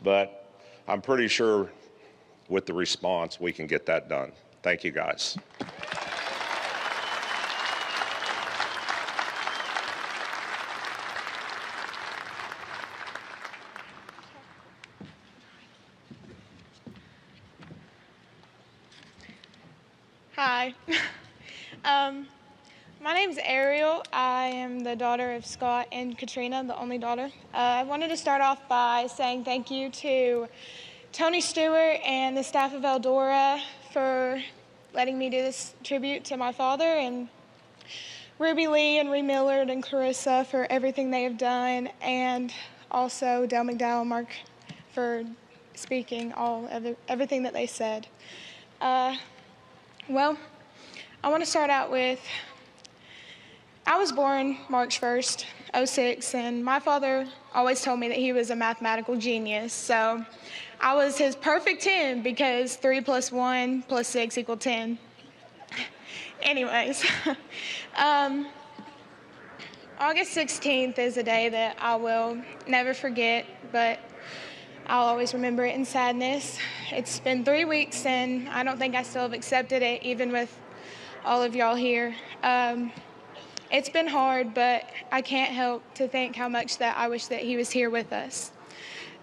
but I'm pretty sure with the response, we can get that done. Thank you, guys. Hi. My name's Ariel. I am the daughter of Scott and Katrina, the only daughter. I wanted to start off by saying thank you to Tony Stewart and the staff of Eldora for letting me do this tribute to my father, and Ruby Lee and Ree Millard and Clarissa for everything they have done, and also Dale McDowell and Mark for speaking everything that they said. Well, I want to start out with, I was born March 1st, 06, and my father always told me that he was a mathematical genius, so I was his perfect 10 because 3 + 1 + 6 = 10. Anyways, August 16th is a day that I will never forget, but I'll always remember it in sadness. It's been 3 weeks, and I don't think I still have accepted it, even with all of y'all here. It's been hard, but I can't help to think how much that I wish that he was here with us.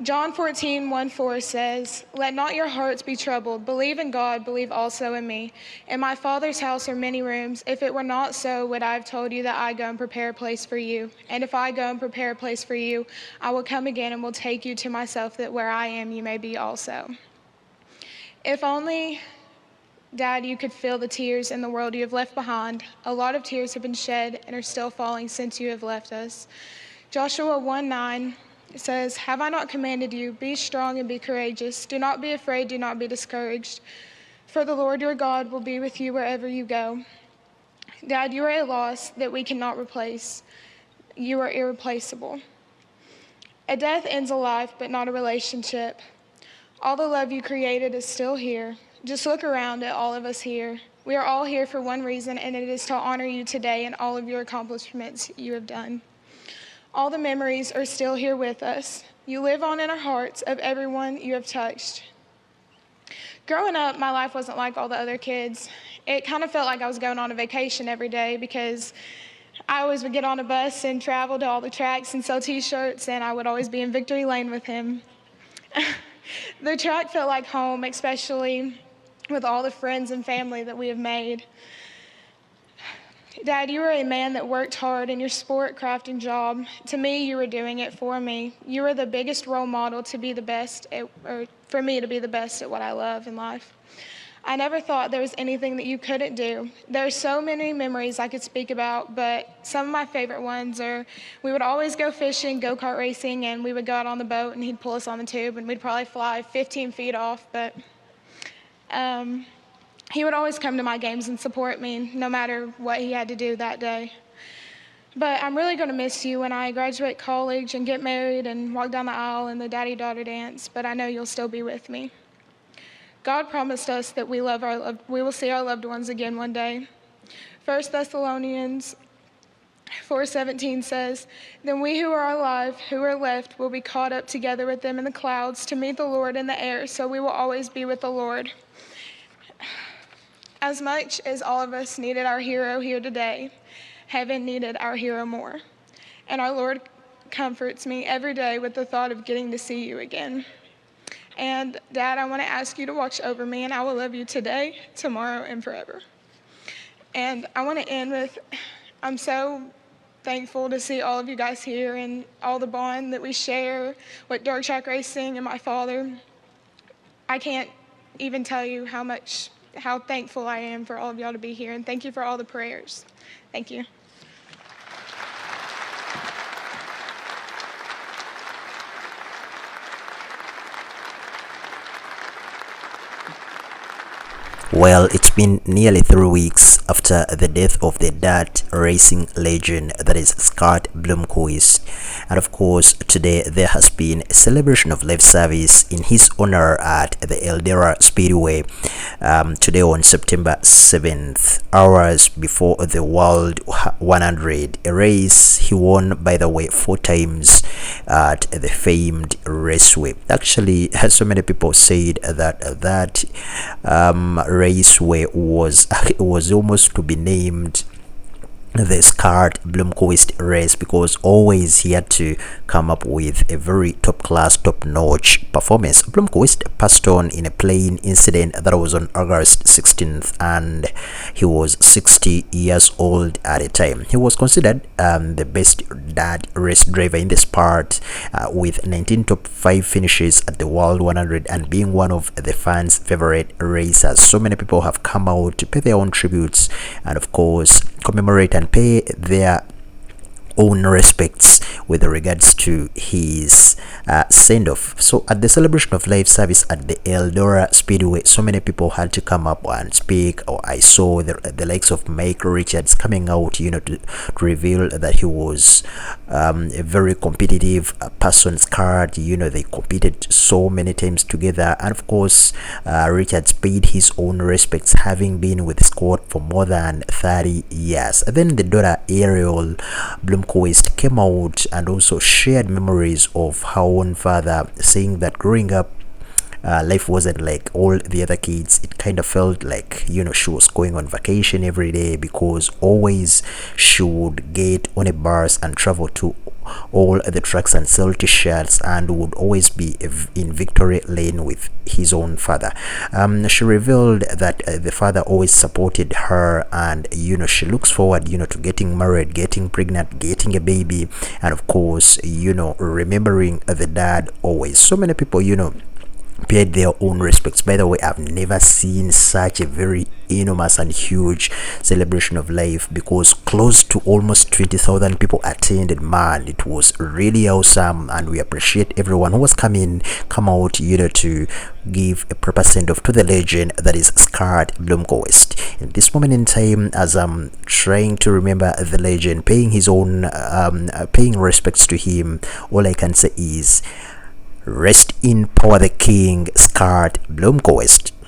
John 14:1-4 says, "Let not your hearts be troubled. Believe in God, believe also in me. In my Father's house are many rooms. If it were not so, would I have told you that I go and prepare a place for you? And if I go and prepare a place for you, I will come again and will take you to myself, that where I am, you may be also." If only, Dad, you could feel the tears in the world you have left behind. A lot of tears have been shed and are still falling since you have left us. Joshua 1:9 says, "Have I not commanded you? Be strong and be courageous. Do not be afraid, do not be discouraged. For the Lord your God will be with you wherever you go." Dad, you are a loss that we cannot replace. You are irreplaceable. A death ends a life, but not a relationship. All the love you created is still here. Just look around at all of us here. We are all here for one reason, and it is to honor you today and all of your accomplishments you have done. All the memories are still here with us. You live on in our hearts of everyone you have touched. Growing up, my life wasn't like all the other kids. It kind of felt like I was going on a vacation every day because I always would get on a bus and travel to all the tracks and sell t-shirts, and I would always be in Victory Lane with him. The track felt like home, especially with all the friends and family that we have made. Dad, you were a man that worked hard in your sport, craft, and job. To me, you were doing it for me. You were the biggest role model to be the best, or for me to be the best at what I love in life. I never thought there was anything that you couldn't do. There are so many memories I could speak about, but some of my favorite ones are we would always go fishing, go-kart racing, and we would go out on the boat, and he'd pull us on the tube, and we'd probably fly 15 feet off, but he would always come to my games and support me, no matter what he had to do that day. But I'm really going to miss you when I graduate college and get married and walk down the aisle in the daddy-daughter dance, but I know you'll still be with me. God promised us that we will see our loved ones again one day. 1 Thessalonians 4:17 says, "Then we who are alive, who are left, will be caught up together with them in the clouds to meet the Lord in the air, so we will always be with the Lord." As much as all of us needed our hero here today, heaven needed our hero more. And our Lord comforts me every day with the thought of getting to see you again. And Dad, I want to ask you to watch over me, and I will love you today, tomorrow, and forever. And I want to end with, I'm so thankful to see all of you guys here and all the bond that we share with dirt track racing and my father. I can't even tell you how thankful I am for all of y'all to be here, and thank you for all the prayers. Thank you. Well, it's been nearly 3 weeks after the death of the dirt racing legend, that is Scott Bloomquist. And of course, today there has been a celebration of life service in his honor at the Eldora Speedway today on September 7th, hours before the World 100, a race he won, by the way, 4 times at the famed raceway. Actually, so many people said that raceway was almost to be named the Scott Bloomquist race, because always he had to come up with a very top class, top notch performance. Bloomquist passed on in a plane incident that was on August 16th, and he was 60 years old at the time. He was considered the best dad race driver in the sport, with 19 top 5 finishes at the World 100 and being one of the fans' favorite racers. So many people have come out to pay their own tributes and of course commemorate and pay their own respects with regards to his send-off. So at the celebration of life service at the Eldora Speedway, so many people had to come up and speak. Or I saw the likes of Mike Richards coming out, to reveal that he was a very competitive person's card. They competed so many times together, and of course Richards paid his own respects, having been with Scott for more than 30 years. And then the daughter Ariel Bloomquist came out and also shared memories of her own father, saying that growing up, life wasn't like all the other kids. It kind of felt like she was going on vacation every day, because always she would get on a bus and travel to all the tracks and sell t-shirts, and would always be in victory lane with his own father. She revealed that the father always supported her, and she looks forward to getting married, getting pregnant, getting a baby, and of course remembering the dad always. So many people paid their own respects. By the way, I've never seen such a very enormous and huge celebration of life, because close to almost 20,000 people attended. Man, it was really awesome, and we appreciate everyone who has come out to give a proper send-off to the legend that is Scott Bloomquist. In this moment in time, as I'm trying to remember the legend, paying respects to him, all I can say is rest in power the king, Scott Bloomquist.